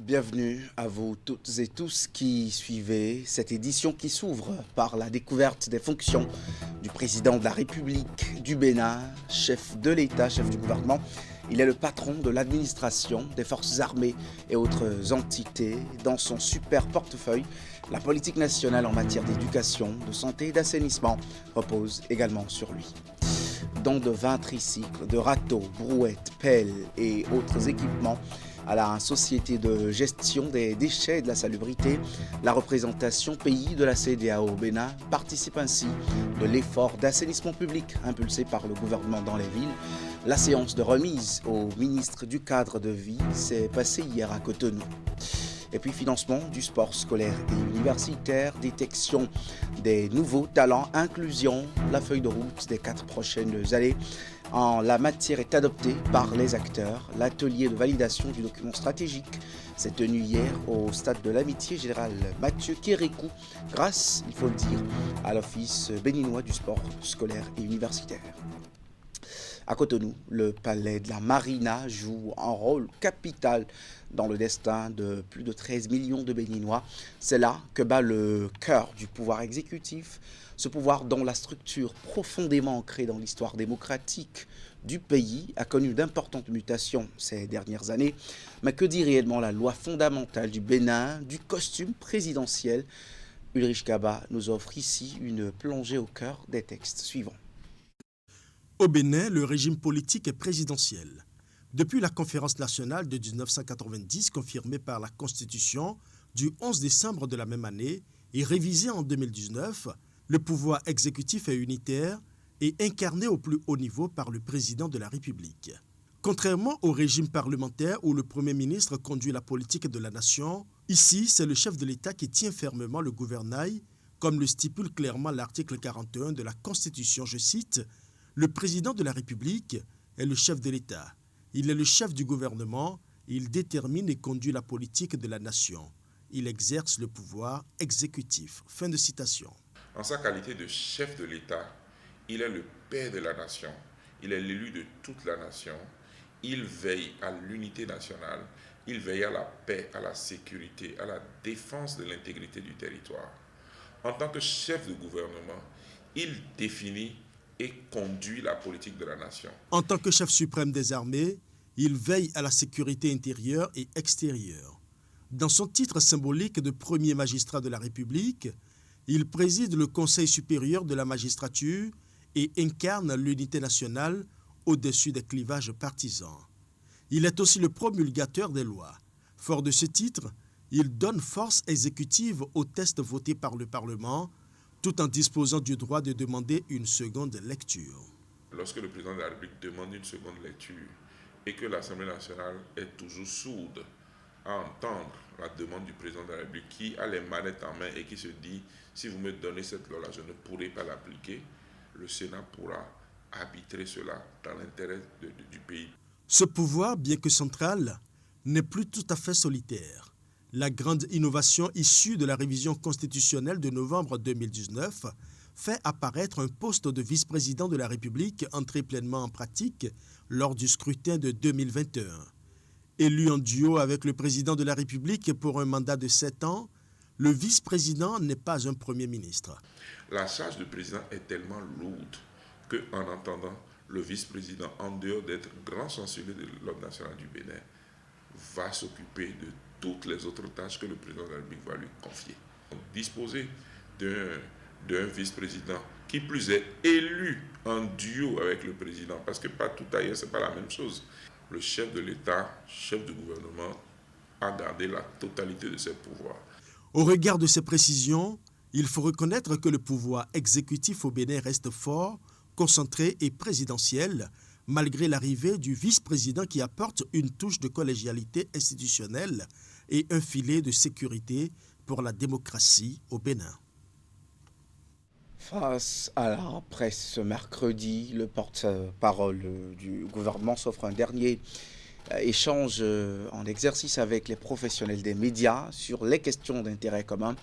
Bienvenue à vous toutes et tous qui suivez cette édition qui s'ouvre par la découverte des fonctions du président de la République du Bénin, chef de l'État, chef du gouvernement. Il est le patron de l'administration des forces armées et autres entités. Dans son super portefeuille, la politique nationale en matière d'éducation, de santé et d'assainissement repose également sur lui. Dons de 20 tricycles, de râteaux, brouettes, pelles et autres équipements à la Société de gestion des déchets et de la salubrité, la représentation pays de la CEDEAO au Bénin participe ainsi de l'effort d'assainissement public impulsé par le gouvernement dans les villes. La séance de remise au ministre du cadre de vie s'est passée hier à Cotonou. Et puis financement du sport scolaire et universitaire, détection des nouveaux talents, inclusion, la feuille de route des 4 prochaines années. En la matière est adoptée par les acteurs. L'atelier de validation du document stratégique s'est tenu hier au stade de l'Amitié général Mathieu Kérékou, grâce, il faut le dire, à l'Office béninois du sport scolaire et universitaire. À Cotonou, le palais de la Marina joue un rôle capital dans le destin de plus de 13 millions de Béninois. C'est là que bat le cœur du pouvoir exécutif, ce pouvoir dont la structure profondément ancrée dans l'histoire démocratique du pays a connu d'importantes mutations ces dernières années. Mais que dit réellement la loi fondamentale du Bénin, du costume présidentiel? Ulrich Kaba nous offre ici une plongée au cœur des textes suivants. Au Bénin, le régime politique est présidentiel. Depuis la conférence nationale de 1990, confirmée par la Constitution du 11 décembre de la même année et révisée en 2019, le pouvoir exécutif est unitaire et incarné au plus haut niveau par le président de la République. Contrairement au régime parlementaire où le Premier ministre conduit la politique de la nation, ici, c'est le chef de l'État qui tient fermement le gouvernail, comme le stipule clairement l'article 41 de la Constitution, je cite, « Le président de la République est le chef de l'État. Il est le chef du gouvernement, il détermine et conduit la politique de la nation. Il exerce le pouvoir exécutif. » Fin de citation. En sa qualité de chef de l'État, il est le père de la nation. Il est l'élu de toute la nation. Il veille à l'unité nationale. Il veille à la paix, à la sécurité, à la défense de l'intégrité du territoire. En tant que chef de gouvernement, il définit et conduit la politique de la nation. En tant que chef suprême des armées, il veille à la sécurité intérieure et extérieure. Dans son titre symbolique de premier magistrat de la République, il préside le Conseil supérieur de la magistrature et incarne l'unité nationale au-dessus des clivages partisans. Il est aussi le promulgateur des lois. Fort de ce titre, il donne force exécutive aux textes votés par le Parlement, tout en disposant du droit de demander une seconde lecture. Lorsque le président de la République demande une seconde lecture et que l'Assemblée nationale est toujours sourde à entendre la demande du président de la République qui a les manettes en main et qui se dit « si vous me donnez cette loi-là, je ne pourrai pas l'appliquer », le Sénat pourra arbitrer cela dans l'intérêt du pays. Ce pouvoir, bien que central, n'est plus tout à fait solitaire. La grande innovation issue de la révision constitutionnelle de novembre 2019 fait apparaître un poste de vice-président de la République entré pleinement en pratique lors du scrutin de 2021. Élu en duo avec le président de la République pour un mandat de 7 ans, le vice-président n'est pas un premier ministre. La charge du président est tellement lourde qu'en entendant le vice-président, en dehors d'être grand chancelier de l'ordre national du Bénin, va s'occuper de toutes les autres tâches que le président de la République va lui confier. Donc, disposer d'un vice-président qui plus est élu en duo avec le président, parce que pas tout ailleurs, ce n'est pas la même chose. Le chef de l'État, chef du gouvernement, a gardé la totalité de ses pouvoirs. Au regard de ces précisions, il faut reconnaître que le pouvoir exécutif au Bénin reste fort, concentré et présidentiel, malgré l'arrivée du vice-président qui apporte une touche de collégialité institutionnelle et un filet de sécurité pour la démocratie au Bénin. Face à la presse ce mercredi, le porte-parole du gouvernement s'offre un dernier échange en exercice avec les professionnels des médias sur les questions d'intérêt commun.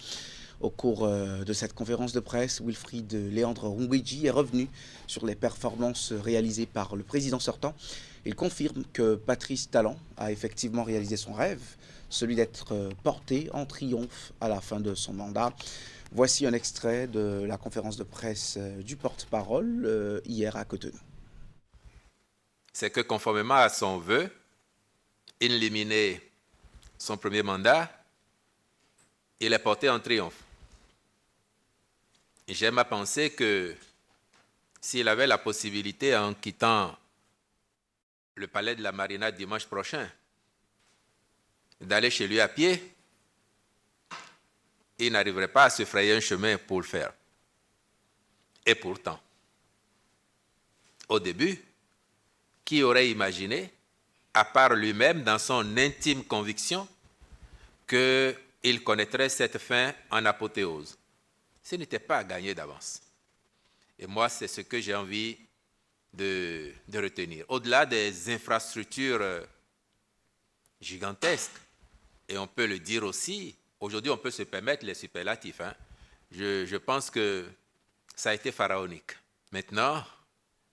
Au cours de cette conférence de presse, Wilfried Léandre Rungwiji est revenu sur les performances réalisées par le président sortant. Il confirme que Patrice Talon a effectivement réalisé son rêve, celui d'être porté en triomphe à la fin de son mandat. Voici un extrait de la conférence de presse du porte-parole hier à Cotonou. C'est que conformément à son vœu, éliminer son premier mandat, il est porté en triomphe. J'aime à penser que s'il avait la possibilité, en quittant le palais de la Marina dimanche prochain, d'aller chez lui à pied, il n'arriverait pas à se frayer un chemin pour le faire. Et pourtant, au début, qui aurait imaginé, à part lui-même, dans son intime conviction, qu'il connaîtrait cette fin en apothéose? Ce n'était pas gagné d'avance. Et moi, c'est ce que j'ai envie de retenir. Au-delà des infrastructures gigantesques, et on peut le dire aussi, aujourd'hui on peut se permettre les superlatifs. Je pense que ça a été pharaonique. Maintenant,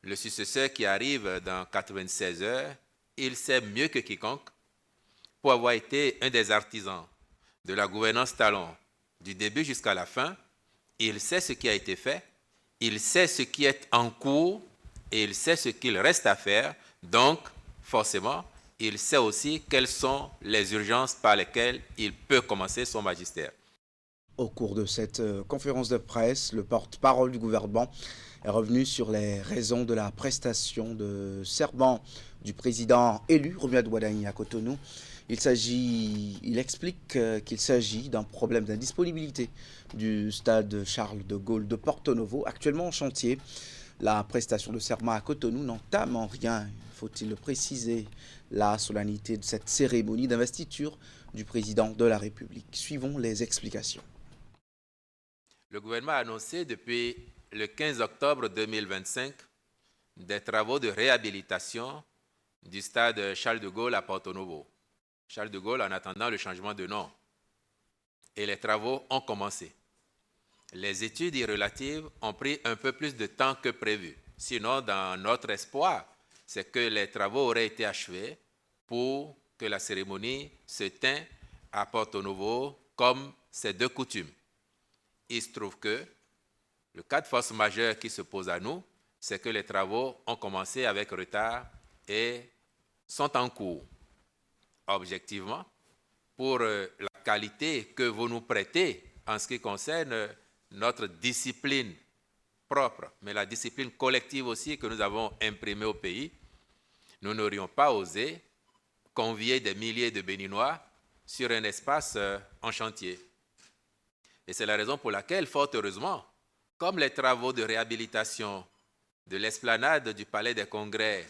le successeur qui arrive dans 96 heures, il sait mieux que quiconque, pour avoir été un des artisans de la gouvernance talon du début jusqu'à la fin, il sait ce qui a été fait, il sait ce qui est en cours et il sait ce qu'il reste à faire. Donc, forcément, il sait aussi quelles sont les urgences par lesquelles il peut commencer son magistère. Au cours de cette conférence de presse, le porte-parole du gouvernement est revenu sur les raisons de la prestation de serment du président élu, Romuald Wadagni, à Cotonou. Il explique qu'il s'agit d'un problème d'indisponibilité du stade Charles de Gaulle de Porto Novo, actuellement en chantier. La prestation de serment à Cotonou n'entame en rien, faut-il le préciser, la solennité de cette cérémonie d'investiture du président de la République. Suivons les explications. Le gouvernement a annoncé depuis le 15 octobre 2025 des travaux de réhabilitation du stade Charles de Gaulle à Porto Novo. Charles de Gaulle en attendant le changement de nom. Et les travaux ont commencé. Les études y relatives ont pris un peu plus de temps que prévu. Sinon, dans notre espoir, c'est que les travaux auraient été achevés pour que la cérémonie se tint à Porto Novo comme c'est de coutume. Il se trouve que le cas de force majeure qui se pose à nous, c'est que les travaux ont commencé avec retard et sont en cours. Objectivement, pour la qualité que vous nous prêtez en ce qui concerne notre discipline propre, mais la discipline collective aussi que nous avons imprimée au pays, nous n'aurions pas osé convier des milliers de Béninois sur un espace en chantier. Et c'est la raison pour laquelle, fort heureusement, comme les travaux de réhabilitation de l'esplanade du Palais des Congrès,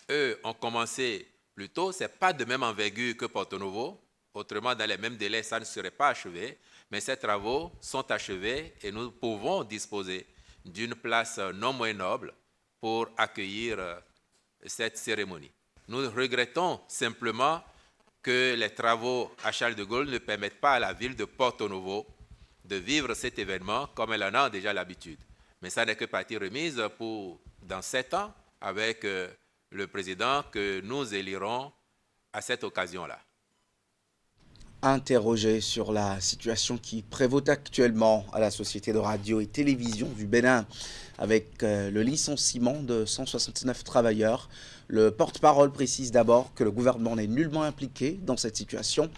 eux, ont commencé plus tôt, ce n'est pas de même envergure que Porto Novo, autrement dans les mêmes délais, ça ne serait pas achevé, mais ces travaux sont achevés et nous pouvons disposer d'une place non moins noble pour accueillir cette cérémonie. Nous regrettons simplement que les travaux à Charles de Gaulle ne permettent pas à la ville de Porto Novo de vivre cet événement comme elle en a déjà l'habitude. Mais ça n'est que partie remise pour, dans 7 ans, avec le président que nous élirons à cette occasion-là. Interrogé sur la situation qui prévaut actuellement à la Société de radio et télévision du Bénin avec le licenciement de 169 travailleurs, le porte-parole précise d'abord que le gouvernement n'est nullement impliqué dans cette situation.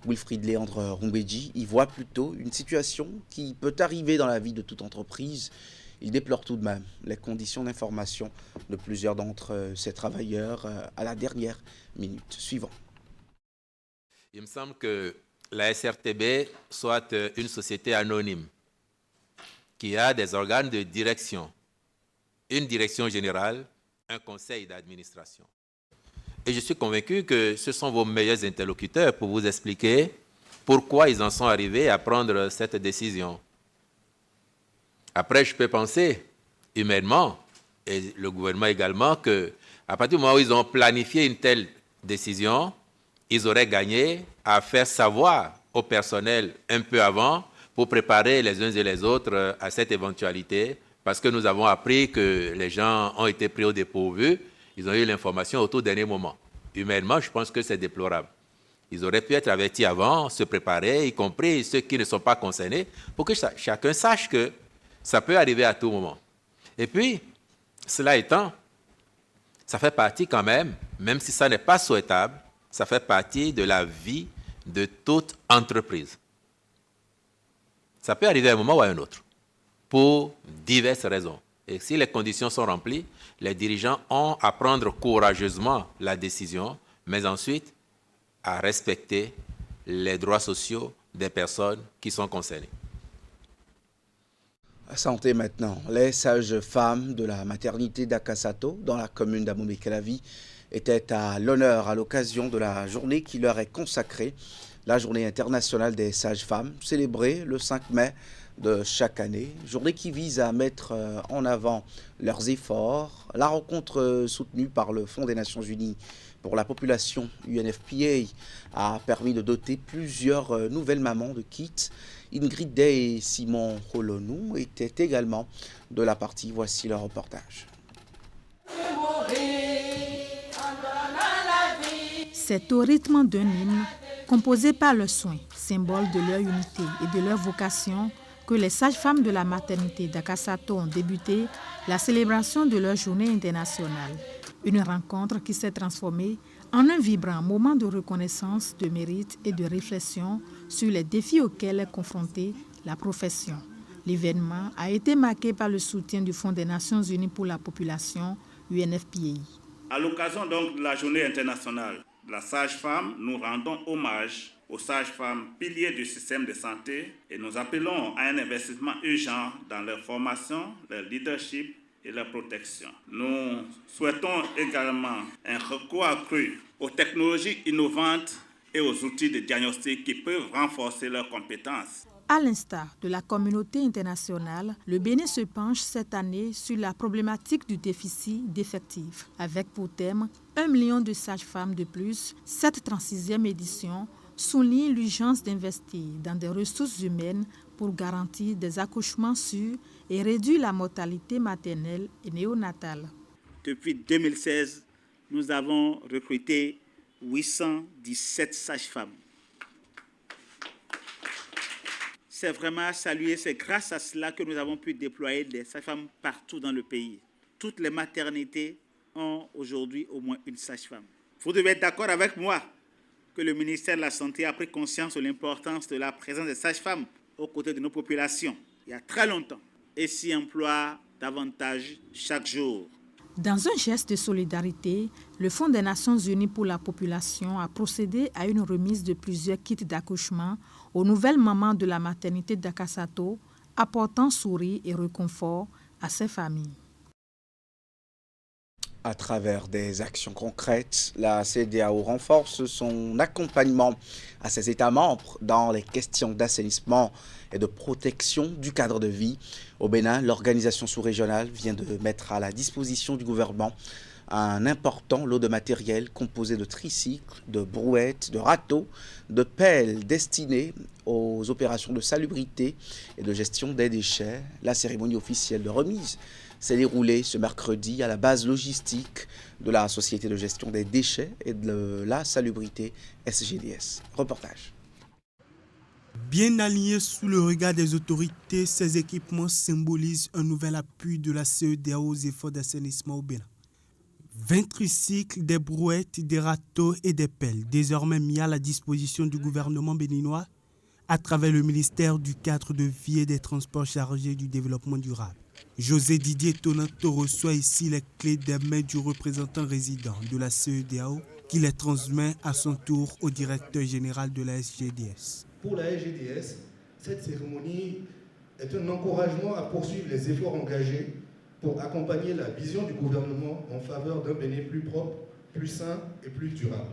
Wilfried Léandre Rumbedji y voit plutôt une situation qui peut arriver dans la vie de toute entreprise. Il déplore tout de même les conditions d'information de plusieurs d'entre ces travailleurs à la dernière minute. Suivant. Il me semble que la SRTB soit une société anonyme qui a des organes de direction, une direction générale, un conseil d'administration. Et je suis convaincu que ce sont vos meilleurs interlocuteurs pour vous expliquer pourquoi ils en sont arrivés à prendre cette décision. Après, je peux penser humainement, et le gouvernement également, qu'à partir du moment où ils ont planifié une telle décision, ils auraient gagné à faire savoir au personnel un peu avant pour préparer les uns et les autres à cette éventualité, parce que nous avons appris que les gens ont été pris au dépourvu, ils ont eu l'information au tout dernier moment. Humainement, je pense que c'est déplorable. Ils auraient pu être avertis avant, se préparer, y compris ceux qui ne sont pas concernés, pour que chacun sache que ça peut arriver à tout moment. Et puis, cela étant, ça fait partie quand même si ça n'est pas souhaitable, ça fait partie de la vie de toute entreprise. Ça peut arriver à un moment ou à un autre, pour diverses raisons. Et si les conditions sont remplies, les dirigeants ont à prendre courageusement la décision, mais ensuite à respecter les droits sociaux des personnes qui sont concernées. Santé maintenant. Les sages-femmes de la maternité d'Akasato, dans la commune d'Amomey-Calavi, étaient à l'honneur à l'occasion de la journée qui leur est consacrée, la journée internationale des sages-femmes, célébrée le 5 mai de chaque année. Journée qui vise à mettre en avant leurs efforts. La rencontre soutenue par le Fonds des Nations Unies pour la population, UNFPA, a permis de doter plusieurs nouvelles mamans de kits. Ingrid Day et Simon Holonou étaient également de la partie. Voici leur reportage. C'est au rythme d'un hymne composé par le soin, symbole de leur unité et de leur vocation, que les sages-femmes de la maternité d'Akasato ont débuté la célébration de leur journée internationale. Une rencontre qui s'est transformée en un vibrant moment de reconnaissance, de mérite et de réflexion sur les défis auxquels est confrontée la profession. L'événement a été marqué par le soutien du Fonds des Nations Unies pour la population, UNFPA. À l'occasion donc de la journée internationale de la sage-femme, nous rendons hommage aux sages-femmes piliers du système de santé et nous appelons à un investissement urgent dans leur formation, leur leadership et leur protection. Nous souhaitons également un recours accru aux technologies innovantes et aux outils de diagnostic qui peuvent renforcer leurs compétences. À l'instar de la communauté internationale, le Bénin se penche cette année sur la problématique du déficit d'effectifs, avec pour thème 1 million de sages-femmes de plus. Cette 36e édition souligne l'urgence d'investir dans des ressources humaines pour garantir des accouchements sûrs et réduire la mortalité maternelle et néonatale. Depuis 2016, nous avons recruté 817 sages-femmes. C'est vraiment à saluer, c'est grâce à cela que nous avons pu déployer des sages-femmes partout dans le pays. Toutes les maternités ont aujourd'hui au moins une sage-femme. Vous devez être d'accord avec moi que le ministère de la Santé a pris conscience de l'importance de la présence des sages-femmes aux côtés de nos populations il y a très longtemps et s'y emploie davantage chaque jour. Dans un geste de solidarité, le Fonds des Nations Unies pour la population a procédé à une remise de plusieurs kits d'accouchement aux nouvelles mamans de la maternité d'Akasato, apportant sourire et réconfort à ces familles. À travers des actions concrètes, la CEDEAO renforce son accompagnement à ses États membres dans les questions d'assainissement et de protection du cadre de vie. Au Bénin, l'organisation sous-régionale vient de mettre à la disposition du gouvernement un important lot de matériel composé de tricycles, de brouettes, de râteaux, de pelles destinées aux opérations de salubrité et de gestion des déchets. La cérémonie officielle de remise s'est déroulée ce mercredi à la base logistique de la Société de gestion des déchets et de la salubrité SGDS. Reportage. Bien alignés sous le regard des autorités, ces équipements symbolisent un nouvel appui de la CEDEAO aux efforts d'assainissement au Bénin. 20 tricycles, des brouettes, des râteaux et des pelles, désormais mis à la disposition du gouvernement béninois à travers le ministère du Cadre de vie et des Transports chargé du développement durable. José Didier Tonanto reçoit ici les clés des mains du représentant résident de la CEDEAO qui les transmet à son tour au directeur général de la SGDS. Pour la SGDS, cette cérémonie est un encouragement à poursuivre les efforts engagés pour accompagner la vision du gouvernement en faveur d'un Bénin plus propre, plus sain et plus durable.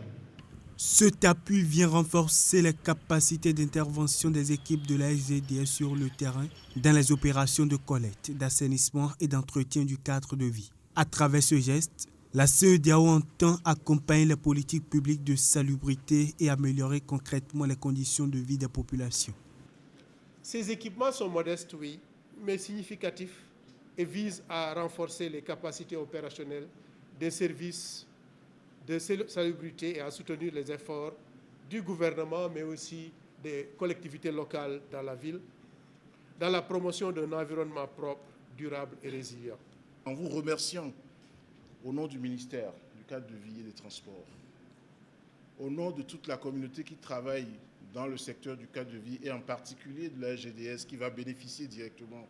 Cet appui vient renforcer les capacités d'intervention des équipes de la SGDS sur le terrain dans les opérations de collecte, d'assainissement et d'entretien du cadre de vie. À travers ce geste, la CEDEAO entend accompagner les politiques publiques de salubrité et améliorer concrètement les conditions de vie des populations. Ces équipements sont modestes, oui, mais significatifs et visent à renforcer les capacités opérationnelles des services de salubrité et à soutenir les efforts du gouvernement, mais aussi des collectivités locales dans la ville, dans la promotion d'un environnement propre, durable et résilient. En vous remerciant au nom du ministère du cadre de vie et des transports, au nom de toute la communauté qui travaille dans le secteur du cadre de vie et en particulier de la GDS qui va bénéficier directement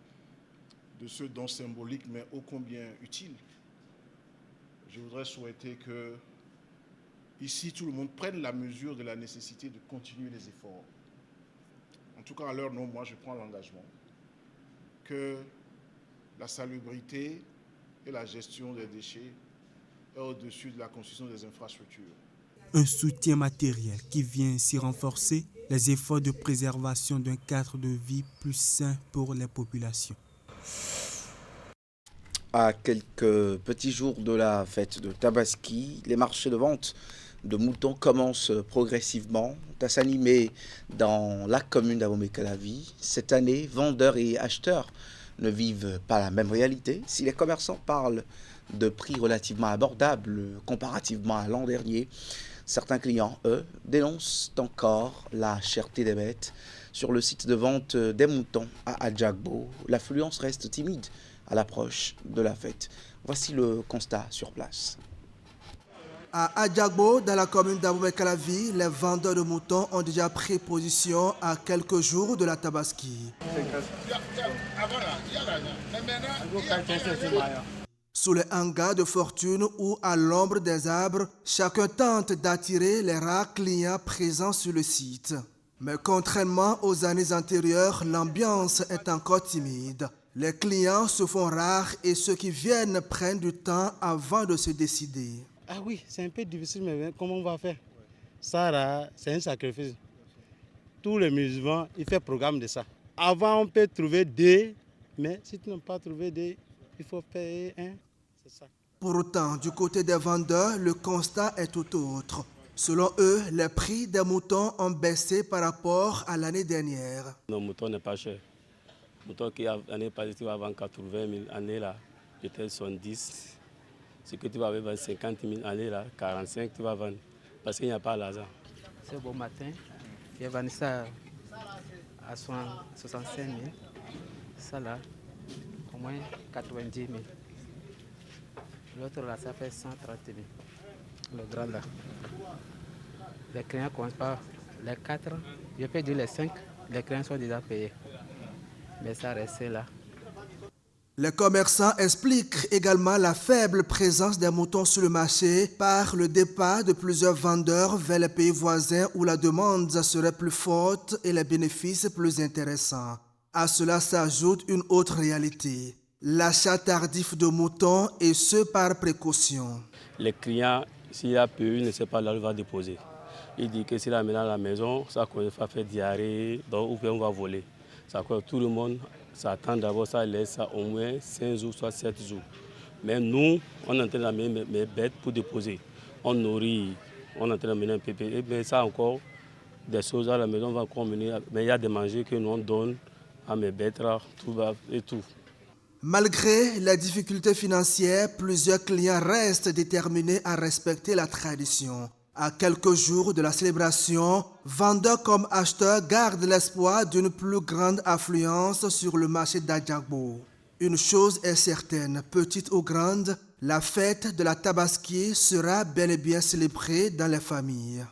de ce don symbolique mais ô combien utile, je voudrais souhaiter que ici tout le monde prenne la mesure de la nécessité de continuer les efforts. En tout cas, à leur nom, moi je prends l'engagement que la salubrité et la gestion des déchets est au-dessus de la construction des infrastructures. Un soutien matériel qui vient ainsi renforcer les efforts de préservation d'un cadre de vie plus sain pour les populations. À quelques petits jours de la fête de Tabaski, les marchés de vente de moutons commencent progressivement à s'animer dans la commune d'Abomey-Calavi. Cette année, vendeurs et acheteurs ne vivent pas la même réalité. Si les commerçants parlent de prix relativement abordables comparativement à l'an dernier, certains clients, eux, dénoncent encore la cherté des bêtes. Sur le site de vente des moutons à Adjagbo, l'affluence reste timide à l'approche de la fête. Voici le constat sur place. À Adjagbo, dans la commune d'Abomey-Calavi, les vendeurs de moutons ont déjà pris position à quelques jours de la Tabaski. Sous les hangars de fortune ou à l'ombre des arbres, chacun tente d'attirer les rares clients présents sur le site. Mais contrairement aux années antérieures, l'ambiance est encore timide. Les clients se font rares et ceux qui viennent prennent du temps avant de se décider. Ah oui, c'est un peu difficile, mais comment on va faire? Ça, là, c'est un sacrifice. Tous les musulmans, ils font programme de ça. Avant, on peut trouver deux, mais si tu n'as pas trouvé deux, il faut payer un. C'est ça. Pour autant, du côté des vendeurs, le constat est tout autre. Selon eux, les prix des moutons ont baissé par rapport à l'année dernière. Nos moutons n'est pas cher. Mouton qui l'année passée, tu vas vendre 80 000, année là, peut-être 70. Ce que tu vas vendre 50 000, année là, 45 tu vas vendre. Parce qu'il n'y a pas l'argent. Ce beau matin, j'ai vendu ça à 65 000. Ça là, au moins 90 000. L'autre là, ça fait 130 000. Le grand là. Les clients ne commencent pas. Les 4, je peux dire les 5, les clients sont déjà payés. Mais ça reste là. Les commerçants expliquent également la faible présence des moutons sur le marché par le départ de plusieurs vendeurs vers les pays voisins où la demande serait plus forte et les bénéfices plus intéressants. À cela s'ajoute une autre réalité, l'achat tardif de moutons et ce par précaution. Les clients, s'il a peu, il ne sait pas là où il va déposer. Il dit que s'il a maintenant à la maison, ça va faire diarrhée, donc ou bien on va voler. Ça quoi, tout le monde s'attend d'abord, ça laisse ça au moins 5 jours, soit 7 jours. Mais nous, on est en train d'amener mes bêtes pour déposer. On nourrit, on est en train d'amener un pépé. Mais ça encore, des choses à la maison, on va encore mener. Mais il y a des manger que nous on donne à mes bêtes, tout va et tout. Malgré les difficultés financières, plusieurs clients restent déterminés à respecter la tradition. À quelques jours de la célébration, vendeurs comme acheteurs gardent l'espoir d'une plus grande affluence sur le marché d'Adjagbo. Une chose est certaine, petite ou grande, la fête de la Tabaski sera bel et bien célébrée dans les familles.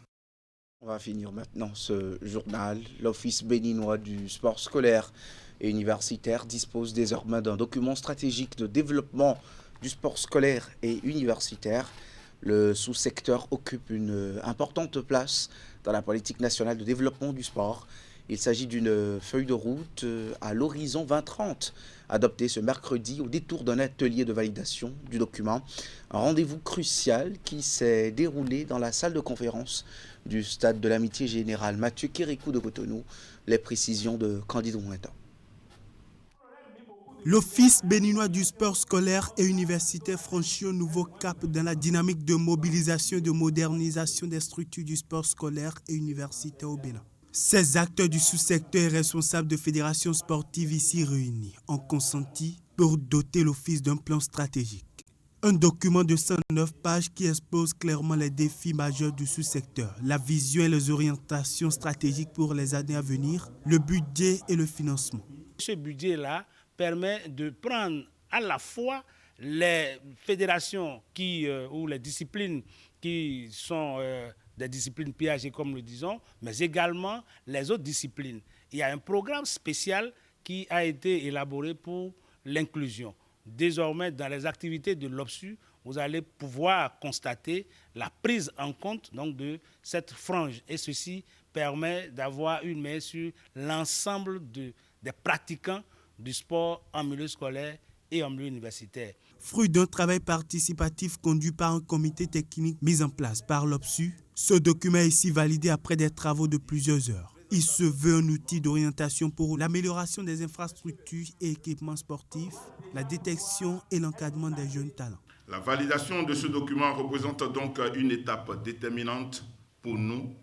On va finir maintenant ce journal. L'Office béninois du sport scolaire et universitaire dispose désormais d'un document stratégique de développement du sport scolaire et universitaire. Le sous-secteur occupe une importante place dans la politique nationale de développement du sport. Il s'agit d'une feuille de route à l'horizon 2030, adoptée ce mercredi au détour d'un atelier de validation du document. Un rendez-vous crucial qui s'est déroulé dans la salle de conférence du stade de l'Amitié Générale Mathieu Kérékou de Cotonou. Les précisions de Candide Mouintan. L'Office béninois du sport scolaire et universitaire franchit un nouveau cap dans la dynamique de mobilisation et de modernisation des structures du sport scolaire et universitaire au Bénin. Ces acteurs du sous-secteur et responsables de fédérations sportives ici réunis ont consenti pour doter l'Office d'un plan stratégique. Un document de 109 pages qui expose clairement les défis majeurs du sous-secteur, la vision et les orientations stratégiques pour les années à venir, le budget et le financement. Ce budget-là permet de prendre à la fois les fédérations ou les disciplines qui sont des disciplines piégées, comme le disons, mais également les autres disciplines. Il y a un programme spécial qui a été élaboré pour l'inclusion. Désormais, dans les activités de l'OBSU, vous allez pouvoir constater la prise en compte donc, de cette frange. Et ceci permet d'avoir une main sur l'ensemble des pratiquants du sport en milieu scolaire et en milieu universitaire. Fruit d'un travail participatif conduit par un comité technique mis en place par l'OBSU, ce document est ici validé après des travaux de plusieurs heures. Il se veut un outil d'orientation pour l'amélioration des infrastructures et équipements sportifs, la détection et l'encadrement des jeunes talents. La validation de ce document représente donc une étape déterminante pour nous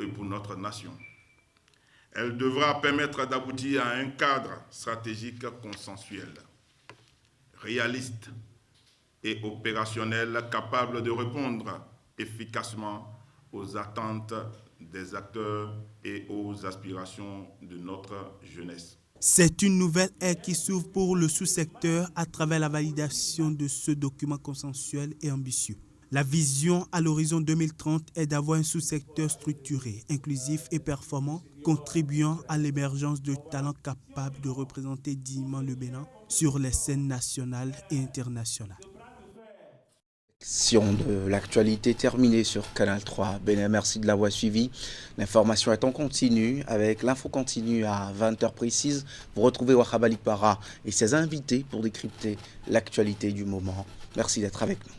et pour notre nation. Elle devra permettre d'aboutir à un cadre stratégique consensuel, réaliste et opérationnel, capable de répondre efficacement aux attentes des acteurs et aux aspirations de notre jeunesse. C'est une nouvelle ère qui s'ouvre pour le sous-secteur à travers la validation de ce document consensuel et ambitieux. La vision à l'horizon 2030 est d'avoir un sous-secteur structuré, inclusif et performant, contribuant à l'émergence de talents capables de représenter dignement le Bénin sur les scènes nationales et internationales. De l'actualité terminée sur Canal 3. Bénin, merci de l'avoir suivi. L'information est en continu avec l'info continue à 20h précise. Vous retrouvez Wahab Ali Para et ses invités pour décrypter l'actualité du moment. Merci d'être avec nous.